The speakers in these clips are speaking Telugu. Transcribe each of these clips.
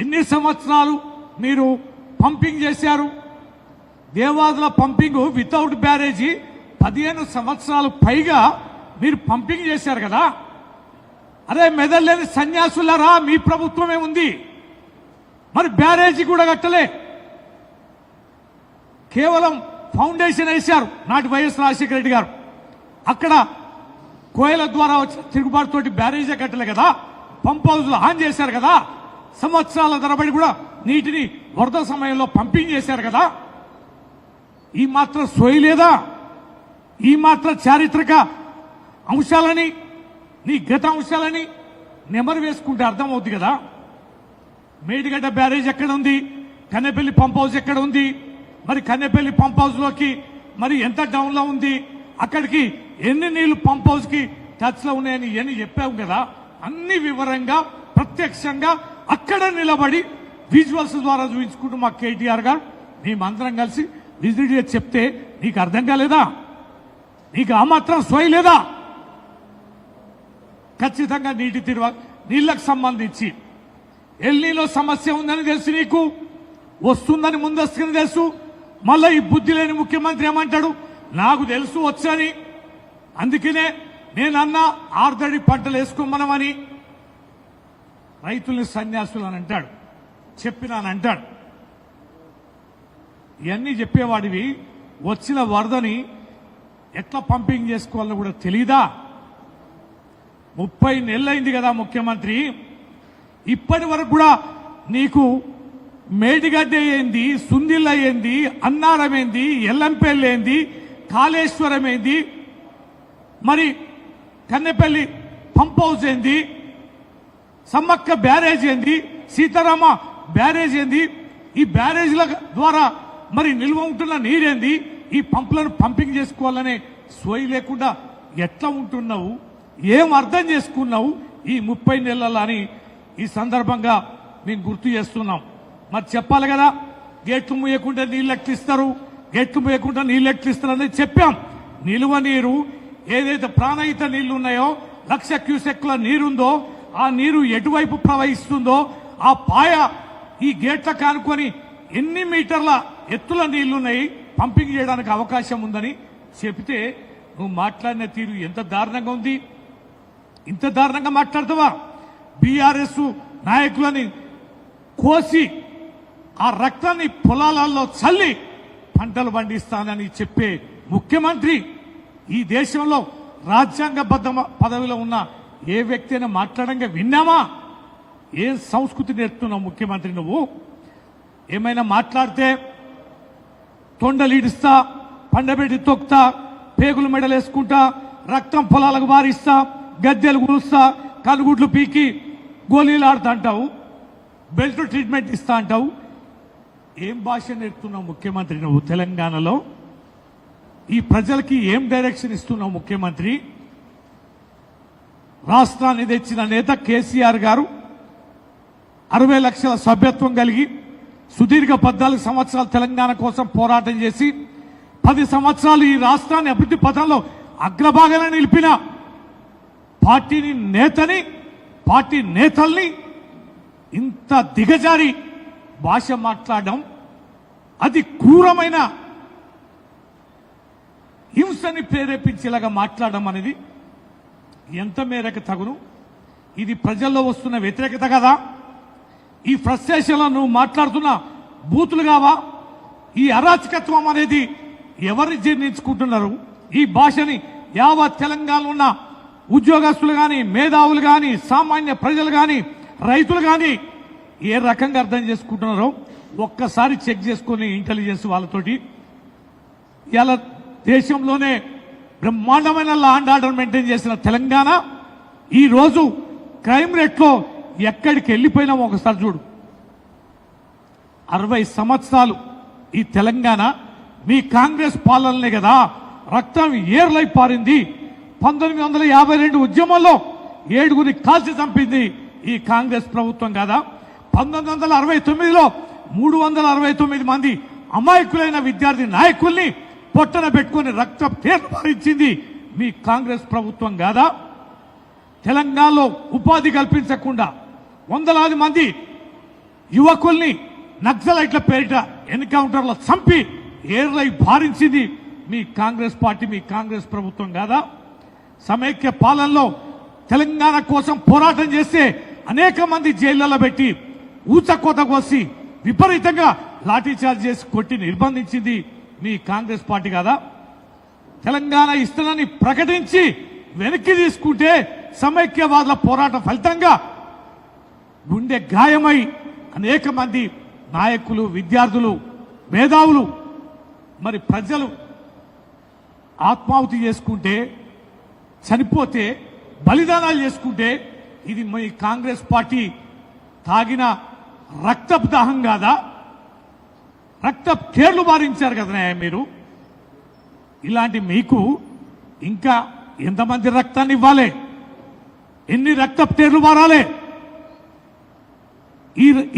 ఎన్ని సంవత్సరాలు మీరు పంపింగ్ చేశారు? దేవాదుల పంపింగ్ వితౌట్ బ్యారేజీ 15 సంవత్సరాలు పైగా మీరు పంపింగ్ చేశారు కదా. అదే మెదల్లేని సన్యాసులరా మీ ప్రభుత్వమే ఉంది, మరి బ్యారేజీ కూడా కట్టలే. కేవలం ఫౌండేషన్ వేశారు నాటి వైఎస్ రాజశేఖర రెడ్డి గారు. అక్కడ కోయల ద్వారా వచ్చిన తిరుగుబాటుతోటి బ్యారేజీ కట్టలే కదా, పంప్ హౌజ్లు ఆన్ చేశారు కదా, సంవత్సరాల తరబడి కూడా నీటిని వరద సమయంలో పంపింగ్ చేశారు కదా. ఈ మాత్రం సోయి లేదా? ఈ మాత్రం చారిత్రక అంశాలని, నీ గత అంశాలని నెమరు వేసుకుంటే అర్థమవుతుంది కదా. మేడిగడ్డ బ్యారేజ్ ఎక్కడ ఉంది? కన్నెపల్లి పంప్ హౌస్ ఎక్కడ ఉంది? మరి కన్నెపల్లి పంప్ హౌస్ లోకి మరి ఎంత డౌన్ లో ఉంది? అక్కడికి ఎన్ని నీళ్లు పంప్ హౌస్ కి టచ్ లో ఉన్నాయని ఎన్ని చెప్పావు కదా. అన్ని వివరంగా ప్రత్యక్షంగా అక్కడ నిలబడి విజువల్స్ ద్వారా చూపించుకుంటూ మా కేటీఆర్ గారు మేమందరం కలిసి విజిట్ చేసి చెప్తే నీకు అర్థం కాలేదా? నీకు ఆ మాత్రం సోయి లేదా? ఖచ్చితంగా నీళ్లకు సంబంధించి ఎల్నీలో సమస్య ఉందని తెలుసు, నీకు వస్తుందని ముందస్తుని తెలుసు. మళ్ళా ఈ బుద్ధి లేని ముఖ్యమంత్రి ఏమంటాడు, నాకు తెలుసు వచ్చని, అందుకనే నేనన్నా ఆర్దడి పంటలు వేసుకోమనమని. రైతుల్ని సన్యాసులు అని అంటాడు, చెప్పినానంటాడు. ఇవన్నీ చెప్పేవాడివి వచ్చిన వరదని ఎట్లా పంపింగ్ చేసుకోవాలో కూడా తెలీదా? 30 నెలలైంది కదా ముఖ్యమంత్రి, ఇప్పటి వరకు కూడా నీకు మేడిగడ్డ ఏంది, సుందిల్ ఏంది, అన్నారం ఏంది, ఎల్లంపల్లి ఏంది, కాళేశ్వరం ఏంది, మరి కన్నెపల్లి పంప్ హౌస్ ఏంది, సమ్మక్క బ్యారేజ్ ఏంది, సీతారామ బ్యారేజ్ ఏంది, ఈ బ్యారేజ్ల ద్వారా మరి నిల్వ ఉంటున్న నీరేంది, ఈ పంపులను పంపింగ్ చేసుకోవాలనే సోయి లేకుండా ఎట్లా ఉంటున్నావు? ఏం అర్థం చేసుకున్నావు ఈ 30 నెలల అని ఈ సందర్భంగా మేము గుర్తు చేస్తున్నాం. మరి చెప్పాలి కదా, గేట్లు మూయకుండా నీళ్ళు ఎక్కిస్తారు, గేట్లు మూయకుండా నీళ్ళు ఎక్కిస్తారని చెప్పాం. నిలువ నీరు ఏదైతే ప్రాణహిత నీళ్లు ఉన్నాయో 1,00,000 క్యూసెక్ల నీరుందో ఆ నీరు ఎటువైపు ప్రవహిస్తుందో ఆ పాయ ఈ గేట్ల కానుకొని ఎన్ని మీటర్ల ఎత్తుల నీళ్లున్నాయి పంపింగ్ చేయడానికి అవకాశం ఉందని చెబితే నువ్వు మాట్లాడిన తీరు ఎంత దారుణంగా ఉంది. ఇంత దారుణంగా మాట్లాడతావా? బీఆర్ఎస్ నాయకులని కోసి ఆ రక్తాన్ని పొలాలలో చల్లి పంటలు పండిస్తానని చెప్పే ముఖ్యమంత్రి ఈ దేశంలో రాజ్యాంగబద్ధ పదవిలో ఉన్న ఏ వ్యక్తి అయినా మాట్లాడంగా విన్నామా? ఏం సంస్కృతి నేర్పుతున్నావు ముఖ్యమంత్రి నువ్వు? ఏమైనా మాట్లాడితే తొండలీడిస్తా, పండబెట్టి తొక్తా, పేగులు మెడలేసుకుంటా, రక్తం పొలాలకు వారిస్తా, గద్దెలు గురుస్తా, కలుగుడ్లు పీకి గోళీలు ఆడుతా అంటావు, బెల్ట్ ట్రీట్మెంట్ ఇస్తా అంటావు. ఏం భాష నేర్పుతున్నావు ముఖ్యమంత్రి నువ్వు? తెలంగాణలో ఈ ప్రజలకి ఏం డైరెక్షన్ ఇస్తున్నావు ముఖ్యమంత్రి? రాష్ట్రాన్ని తెచ్చిన నేత కేసీఆర్ గారు 60 లక్షల సభ్యత్వం కలిగి సుదీర్ఘ 14 సంవత్సరాలు తెలంగాణ కోసం పోరాటం చేసి 10 సంవత్సరాలు ఈ రాష్ట్రాన్ని అభివృద్ధి పథంలో అగ్రభాగాన నిలిపిన పార్టీ నేతల్ని ఇంత దిగజారి భాష మాట్లాడడం, అది క్రూరమైన హింసని ప్రేరేపించేలాగా మాట్లాడడం అనేది ఎంత మేరకు తగును? ఇది ప్రజల్లో వస్తున్న వ్యతిరేకత కదా? ఈ ఫ్రస్ట్రేషన్లో నువ్వు మాట్లాడుతున్న బూతులు కావా? ఈ అరాచకత్వం అనేది ఎవరు జీర్ణించుకుంటున్నారు? ఈ భాషని యావత్ తెలంగాణలో ఉన్న ఉద్యోగస్తులు కానీ, మేధావులు కానీ, సామాన్య ప్రజలు కానీ, రైతులు కానీ ఏ రకంగా అర్థం చేసుకుంటున్నారో ఒక్కసారి చెక్ చేసుకుని ఇంటెలిజెన్స్ వాళ్ళతోటి. ఇలా దేశంలోనే బ్రహ్మాండమైన లా అండ్ ఆర్డర్ మెయింటైన్ చేసిన తెలంగాణ ఈ రోజు క్రైమ్ రేట్లో ఎక్కడికి వెళ్ళిపోయినా ఒకసారి చూడు. 60 సంవత్సరాలు ఈ తెలంగాణ మీ కాంగ్రెస్ పాలనలే కదా రక్తం ఏర్లై పారింది. 1952 ఉద్యమంలో 7గురిని కాల్చి చంపింది ఈ కాంగ్రెస్ ప్రభుత్వం కదా. 1969లో 369 మంది అమాయకులైన విద్యార్థి నాయకుల్ని పొట్టన పెట్టుకుని రక్తం తీర్మానించింది మీ కాంగ్రెస్ ప్రభుత్వం కాదా? తెలంగాణలో ఉపాధి కల్పించకుండా వందలాది మంది యువకుల్ని నక్సలైట్ల పేరిట ఎన్కౌంటర్లో చంపి ఏర్లై భారించింది మీ కాంగ్రెస్ పార్టీ, మీ కాంగ్రెస్ ప్రభుత్వం కాదా? సమైక్య పాలనలో తెలంగాణ కోసం పోరాటం చేస్తే అనేక మంది జైళ్లలో పెట్టి ఊచకోత కోసి విపరీతంగా లాఠీచార్జ్ చేసి కొట్టి నిర్బంధించింది మీ కాంగ్రెస్ పార్టీ కాదా? తెలంగాణ ఇస్తానని ప్రకటించి వెనక్కి తీసుకుంటే సమైక్యవాదుల పోరాట ఫలితంగా గుండె గాయమై అనేక మంది నాయకులు, విద్యార్థులు, మేధావులు, మరి ప్రజలు ఆత్మాహుతి చేసుకుంటే, చనిపోతే, బలిదానాలు చేసుకుంటే ఇది మీ కాంగ్రెస్ పార్టీ తాగిన రక్తపు దాహం కాదా? రక్తపు కేర్లు బారించారు కదా మీరు. ఇలాంటి మీకు ఇంకా ఎంతమంది రక్తాన్ని ఇవ్వాలి? ఎన్ని రక్తపు తేర్లు మారాలి?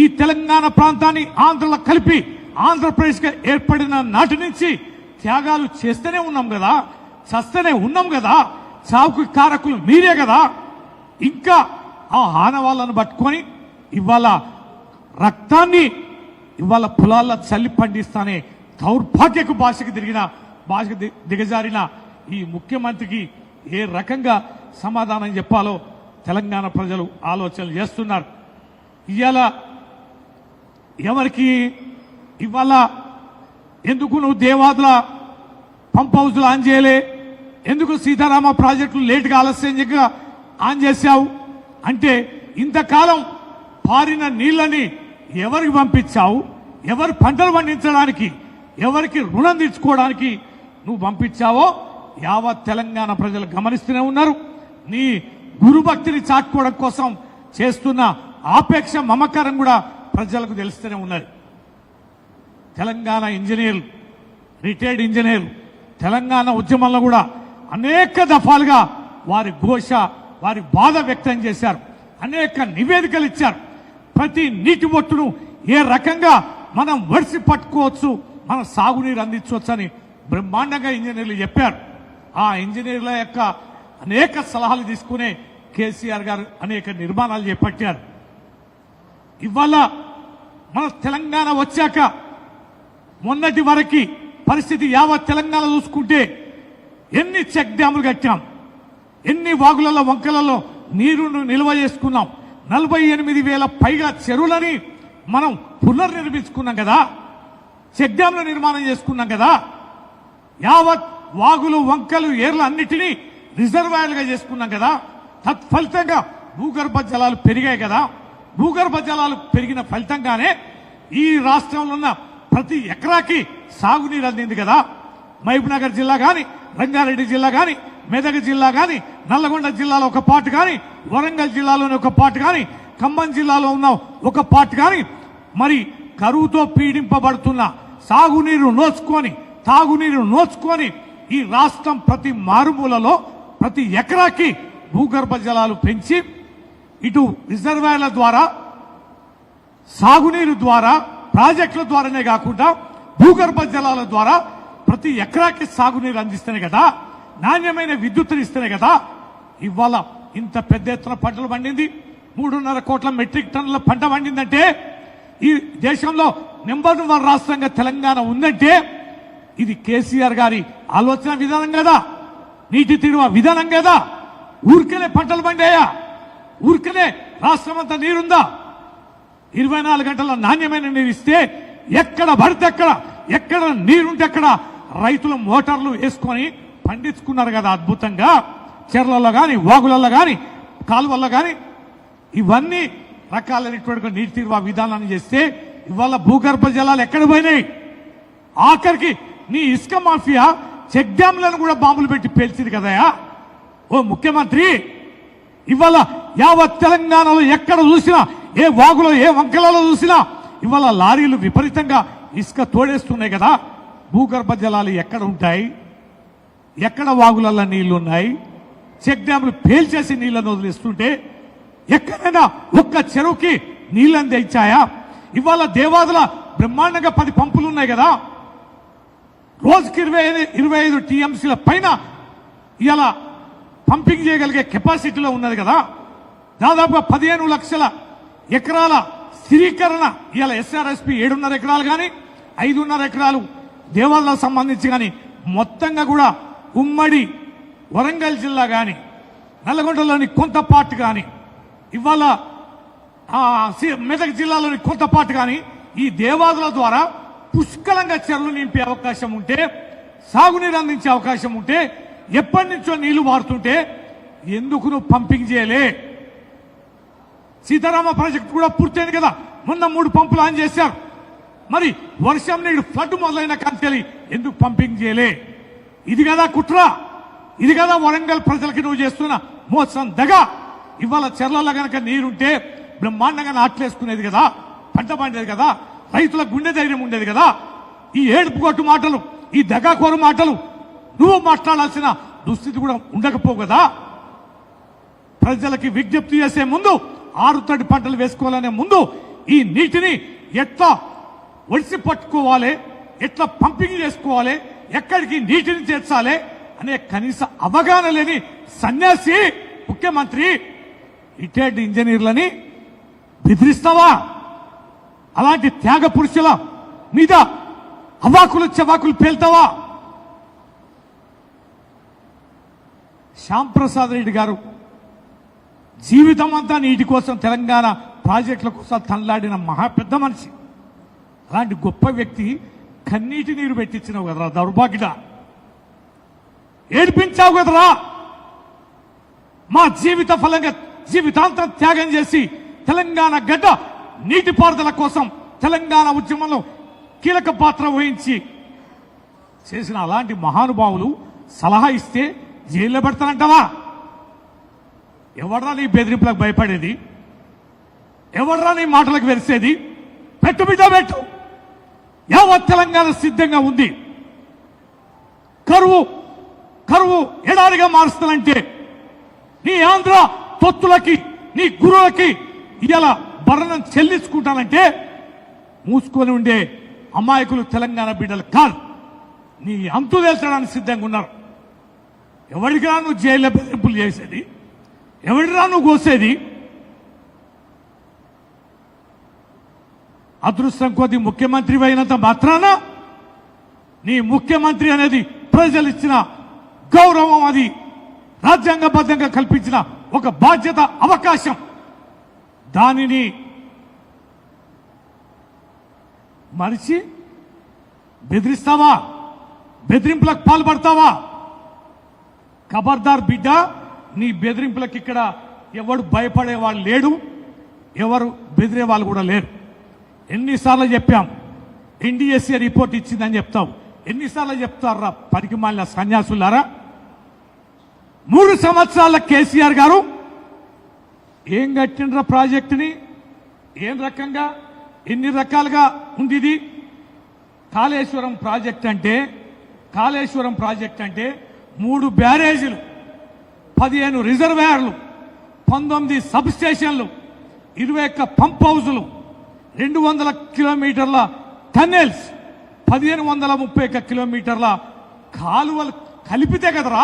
ఈ తెలంగాణ ప్రాంతాన్ని ఆంధ్రలో కలిపి ఆంధ్రప్రదేశ్గా ఏర్పడిన నాటి నుంచి త్యాగాలు చేస్తూనే ఉన్నాం కదా, చస్తూనే ఉన్నాం కదా, చావుకు కారకులు మీరే కదా. ఇంకా ఆ ఆనవాళ్లను పట్టుకొని ఇవాళ రక్తాన్ని ఇవాళ పొలాల్లో చల్లి పండిస్తానే దౌర్భాగ్యకు భాషకు దిగజారిన ఈ ముఖ్యమంత్రికి ఏ రకంగా సమాధానం చెప్పాలో తెలంగాణ ప్రజలు ఆలోచనలు చేస్తున్నారు. ఇవాళ ఎవరికి ఇవాళ ఎందుకు నువ్వు దేవాదుల పంప్ హౌస్లు ఆన్ చేయలే, ఎందుకు సీతారామ ప్రాజెక్టులు లేటుగా ఆలస్యంగా ఆన్ చేశావు అంటే, ఇంతకాలం పారిన నీళ్ళని ఎవరికి పంపించావు? ఎవరు పంటలు పండించడానికి, ఎవరికి రుణం తీర్చుకోవడానికి నువ్వు పంపించావో యావత్ తెలంగాణ ప్రజలు గమనిస్తూనే ఉన్నారు. నీ గురుభక్తిని చాటుకోవడం కోసం చేస్తున్న ఆపేక్ష, మమకారం కూడా ప్రజలకు తెలుస్తూనే ఉన్నది. తెలంగాణ ఇంజనీర్లు, రిటైర్డ్ ఇంజనీర్లు తెలంగాణ ఉద్యమంలో కూడా అనేక దఫాలుగా వారి ఘోష, వారి బాధ వ్యక్తం చేశారు. అనేక నివేదికలు ఇచ్చారు. ప్రతి నీటి బొట్టును ఏ రకంగా మనం వడిసి పట్టుకోవచ్చు, మనం సాగునీరు అందించవచ్చు అని బ్రహ్మాండంగా ఇంజనీర్లు చెప్పారు. ఆ ఇంజనీర్ల యొక్క అనేక సలహాలు తీసుకునే కేసీఆర్ గారు అనేక నిర్మాణాలు చేపట్టారు. ఇవాళ మన తెలంగాణ వచ్చాక మొన్నటి వరకు పరిస్థితి యావత్ తెలంగాణ చూసుకుంటే ఎన్ని చెక్ డ్యాములు కట్టాం, ఎన్ని వాగులలో వంకలలో నీరును నిల్వ చేసుకున్నాం, 48,000 పైగా చెరువులని మనం పునర్నిర్మించుకున్నాం కదా, చెక్ డ్యాముల నిర్మాణం చేసుకున్నాం కదా, యావత్ వాగులు, వంకలు, ఏర్లు అన్నిటినీ రిజర్వాయర్లుగా చేసుకున్నాం కదా. తత్ఫలితంగా భూగర్భ జలాలు పెరిగాయి కదా. భూగర్భ జలాలు పెరిగిన ఫలితంగానే ఈ రాష్ట్రంలో ఉన్న ప్రతి ఎకరాకి సాగునీరు అందింది కదా. మహబూబ్నగర్ జిల్లా కానీ, రంగారెడ్డి జిల్లా కానీ, మెదక్ జిల్లా కానీ, నల్లగొండ జిల్లాలో ఒక పార్ట్ కానీ, వరంగల్ జిల్లాలోని ఒక పార్ట్ కానీ, ఖమ్మం జిల్లాలో ఉన్న ఒక పార్ట్ కానీ, మరి కరువుతో పీడింపబడుతున్న సాగునీరు నోచుకొని, తాగునీరు నోచుకొని ఈ రాష్ట్రం ప్రతి మారుమూలలో ప్రతి ఎకరాకి భూగర్భ జలాలు పెంచి ఇటు రిజర్వాయర్ల ద్వారా, సాగునీరు ద్వారా, ప్రాజెక్టుల ద్వారానే కాకుండా భూగర్భ జలాల ద్వారా ప్రతి ఎకరాకి సాగునీరు అందిస్తేనే కదా, నాణ్యమైన విద్యుత్తుని ఇస్తేనే కదా ఇవాళ ఇంత పెద్ద ఎత్తున పంటలు పండింది. 3.5 కోట్ల మెట్రిక్ టన్నుల పంట పండిందంటే ఈ దేశంలో నెంబర్ 1 రాష్ట్రంగా తెలంగాణ ఉందంటే ఇది కేసీఆర్ గారి ఆలోచన విధానం కదా, నీటి తీరువ విధానం కదా. ఊరికనే పంటలు పండాయా? ఊరికనే రాష్ట్రం అంతా నీరుందా? 24 గంటల నాణ్యమైన నీరు ఇస్తే ఎక్కడ పడితే ఎక్కడ నీరుంటే అక్కడ రైతులు మోటార్లు వేసుకొని పండించుకున్నారు కదా అద్భుతంగా. చెర్లలో కానీ, వాగులలో కానీ, కాలువల్లో కానీ ఇవన్నీ రకాలైనటువంటి నీటి తీరువ విధానాన్ని చేస్తే ఇవాళ భూగర్భ జలాలు ఎక్కడ పోయినాయి? ఆఖరికి నీ ఇసుక మాఫియా చెక్ డ్యాంలను కూడా బాంబులు పెట్టి పేల్చింది కదయా ఓ ముఖ్యమంత్రి. ఇవాళ యావత్ తెలంగాణలో ఎక్కడ చూసినా, ఏ వాగులో, ఏ వంకలలో చూసినా ఇవాళ లారీలు విపరీతంగా ఇసుక తోడేస్తున్నాయి కదా. భూగర్భ జలాలు ఎక్కడ ఉంటాయి? ఎక్కడ వాగులలో నీళ్లు ఉన్నాయి? చెక్ డ్యాంలు పేల్చేసి నీళ్లను వదిలిస్తుంటే ఎక్కడైనా ఒక్క చెరువుకి నీళ్ళని తెచ్చాయా? ఇవాళ దేవాదుల బ్రహ్మాండంగా 10 పంపులు ఉన్నాయి కదా, రోజుకి 25 టీఎంసీల పైన ఇలా పంపింగ్ చేయగలిగే కెపాసిటీలో ఉన్నది కదా. దాదాపుగా 15 లక్షల ఎకరాల స్థిరీకరణ ఇవాళ ఎస్ఆర్ఎస్పి 7.5 ఎకరాలు కానీ 5.5 ఎకరాలు దేవాలయాలకు సంబంధించి కానీ మొత్తంగా కూడా ఉమ్మడి వరంగల్ జిల్లా కానీ నల్లగొండలోని కొంత పార్ట్ కానీ ఇవాళ మెదక్ జిల్లాలోని కొంత పార్ట్ కానీ ఈ దేవాదుల ద్వారా పుష్కలంగా చెరువులు నింపే అవకాశం ఉంటే, సాగునీరు అందించే అవకాశం ఉంటే, ఎప్పటి నుంచో నీళ్లు మారుతుంటే ఎందుకు నువ్వు పంపింగ్ చేయలే? సీతారామ ప్రాజెక్టు కూడా పూర్తయింది కదా, మొన్న 3 పంపులు ఆన్ చేశారు. మరి వర్షం నీడు ఫ్లడ్ మొదలైన కంచెలి ఎందుకు పంపింగ్ చేయలే? ఇది కదా కుట్ర, ఇది కదా వరంగల్ ప్రజలకి నువ్వు చేస్తున్న మోసం దగా. ఇవాళ చెర్లలో గనక నీరుంటే బ్రహ్మాండంగా నాట్లేసుకునేది కదా, పంట పండేది కదా, రైతుల గుండె ధైర్యం ఉండేది కదా. ఈ ఏడుపు కొట్టు మాటలు, ఈ దగాకోరు మాటలు నువ్వు మాట్లాడాల్సిన దుస్థితి కూడా ఉండకపోవు కదా. ప్రజలకి విజ్ఞప్తి చేసే ముందు, ఆరుతడి పంటలు వేసుకోవాలనే ముందు ఈ నీటిని ఎట్లా ఒడిసి పట్టుకోవాలి, ఎట్లా పంపింగ్ చేసుకోవాలి, ఎక్కడికి నీటిని చేర్చాలి అనే కనీస అవగాహన లేని సన్యాసి ముఖ్యమంత్రి రిటైర్డ్ ఇంజనీర్లని బెదిరిస్తావా? అలాంటి త్యాగ పురుషుల మీద అవాకులు చెవాకులు పేల్తావా? శ్యాంప్రసాద్ రెడ్డి గారు జీవితం అంతా నీటి కోసం, తెలంగాణ ప్రాజెక్టుల కోసం తనలాడిన మహా పెద్ద మనిషి. అలాంటి గొప్ప వ్యక్తి కన్నీటి నీరు పెట్టించినావు కదరా దౌర్భాగ్యుడా, ఏడిపించావు కదరా. మా జీవిత ఫలంగా జీవితాంతం త్యాగం చేసి తెలంగాణ గడ్డ నీటిపారుదల కోసం తెలంగాణ ఉద్యమంలో కీలక పాత్ర వహించి చేసిన అలాంటి మహానుభావులు సలహా ఇస్తే జైల్లో పెడతానంటావా? ఎవడ్రా నీ బెదిరింపులకు భయపడేది? ఎవడ్రా నీ మాటలకు వెరిసేది? పెట్టు బిడ్డ పెట్టు. యావత్ తెలంగాణ సిద్ధంగా ఉంది. కరువు ఎడారిగా మారుస్తానంటే నీ ఆంధ్ర తొత్తులకి, నీ గురువులకి ఇలా భరణం చెల్లించుకుంటానంటే మూసుకొని ఉండే అమాయకులు తెలంగాణ బిడ్డలు కాదు, నీ అంతు తేల్చడానికి సిద్ధంగా ఉన్నారు. ఎవరికిరా నువ్వు జైల్లో బెదిరింపులు చేసేది? ఎవరిరా నువ్వు కోసేది? అదృష్టం కొద్ది ముఖ్యమంత్రి అయినంత మాత్రాన నీ ముఖ్యమంత్రి అనేది ప్రజలు ఇచ్చిన గౌరవం, అది రాజ్యాంగబద్ధంగా కల్పించిన ఒక బాధ్యత, అవకాశం. దానిని మరిచి బెదిరిస్తావా? బెదిరింపులకు పాల్పడతావా? ఖబర్దార్ బిడ్డ, నీ బెదిరింపులకు ఇక్కడ ఎవడు భయపడే వాళ్ళు లేడు, ఎవరు బెదిరే వాళ్ళు కూడా లేరు. ఎన్నిసార్లు చెప్పాం ఎన్డీఎస్ఏ రిపోర్ట్ ఇచ్చిందని చెప్తావు, ఎన్నిసార్లు చెప్తారా పనికి మాలిన సన్యాసులారా? 3 సంవత్సరాల కేసీఆర్ గారు ఏం కట్టిండ్ర ప్రాజెక్టుని? ఏం రకంగా, ఎన్ని రకాలుగా ఉంది ఇది? కాళేశ్వరం ప్రాజెక్ట్ అంటే 3 బ్యారేజీలు, 15 రిజర్వాయర్లు, 19 సబ్ స్టేషన్లు, 21 పంప్ హౌజులు, 200 కిలోమీటర్ల టన్నెల్స్, 1531 కిలోమీటర్ల కాలువలు కలిపితే కదరా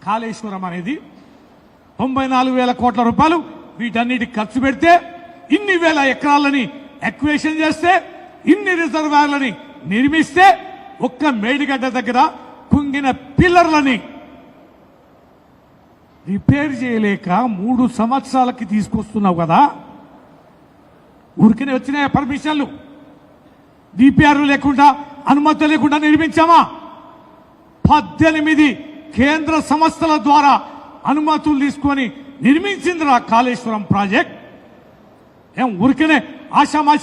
కాళేశ్వరం అనేది. 94,000 కోట్ల రూపాయలు వీటన్నిటికి ఖర్చు పెడితే, ఇన్ని వేల ఎకరాలని ఎక్వేషన్ చేస్తే, ఇన్ని రిజర్వాయర్లని నిర్మిస్తే, ఒక్క మేడిగడ్డ దగ్గర కుంగిన పిల్లర్లని రిపేర్ చేయలేక 3 సంవత్సరాలకి తీసుకొస్తున్నావు కదా. ఊరికనే వచ్చినాయి పర్మిషన్లు? డిపిఆర్ లేకుండా, అనుమతి లేకుండా నిర్మించామా? 18 కేంద్ర సంస్థల ద్వారా అనుమతులు తీసుకొని నిర్మించిందిరా కాళేశ్వరం ప్రాజెక్ట్. ఏం ఊరికనే ఆషామాషి